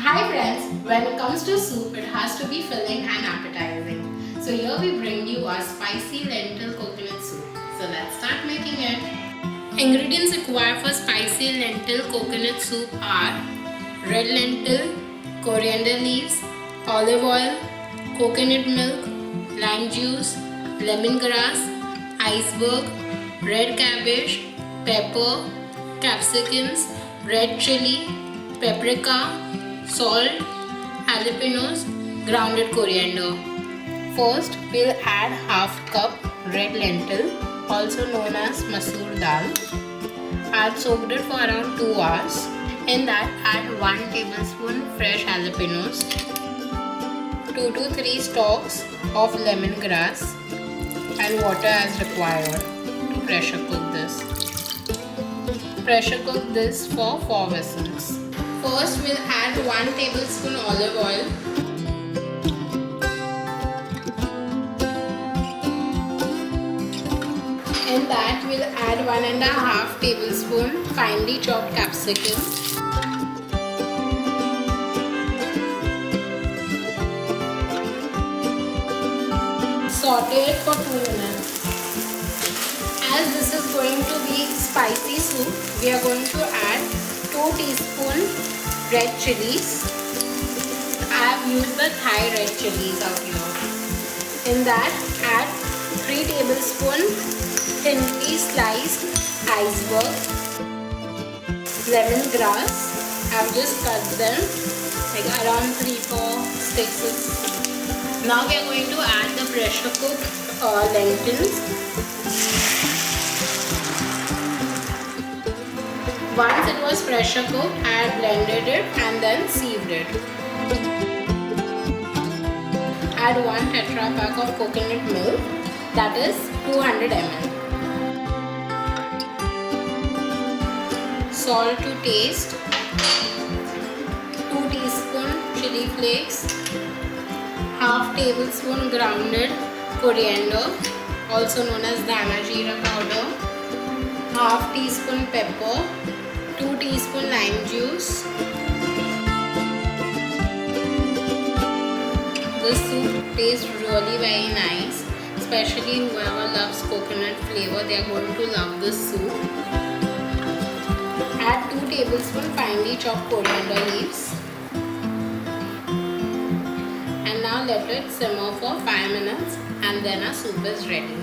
Hi friends, when it comes to soup, it has to be filling and appetizing. So here we bring you our spicy lentil coconut soup. So let's start making it. Ingredients required for spicy lentil coconut soup are red lentil, coriander leaves, olive oil, coconut milk, lime juice, lemongrass, iceberg, red cabbage, pepper, capsicums, red chilli, paprika, salt, jalapenos, grounded coriander. First, we'll add half cup red lentil, also known as masoor dal. I'll soak it for around 2 hours. In that, add 1 tablespoon fresh jalapenos, 2 to 3 stalks of lemongrass, and water as required to pressure cook this. Pressure cook this for 4 whistles. First, we'll add 1 tablespoon olive oil. In that, we'll add 1.5 tablespoon finely chopped capsicum. Saute it for 2 minutes. As this is going to be spicy soup, we are going to add 2 teaspoons red chillies. I have used the Thai Red Chillies out here. In that, add 3 tablespoons thinly sliced iceberg, lemongrass. I have just cut them like around 3-4 sticks. Now we are going to add the pressure cooked lentils. Once it was pressure cooked, I had blended it and then sieved it. Add 1 tetra pack of coconut milk, that is 200 ml. Salt to taste, 2 teaspoon chili flakes, half tablespoon grounded coriander, also known as dana jeera powder, half teaspoon pepper, 2 teaspoon lime juice. This soup tastes really very nice, especially whoever loves coconut flavor, they are going to love this soup. Add 2 tablespoons finely chopped coriander leaves. And now let it simmer for 5 minutes and then our soup is ready.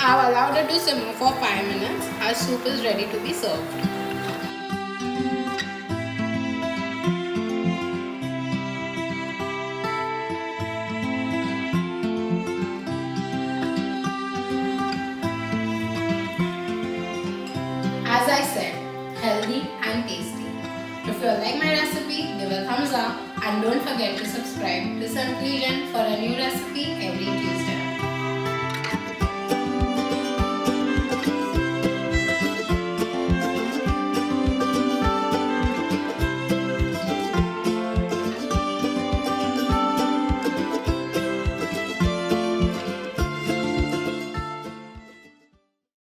I have allowed it to simmer for 5 minutes. Our soup is ready to be served. As I said, healthy and tasty. If you like my recipe, give a thumbs up and don't forget to subscribe to Simply Jain for a new recipe.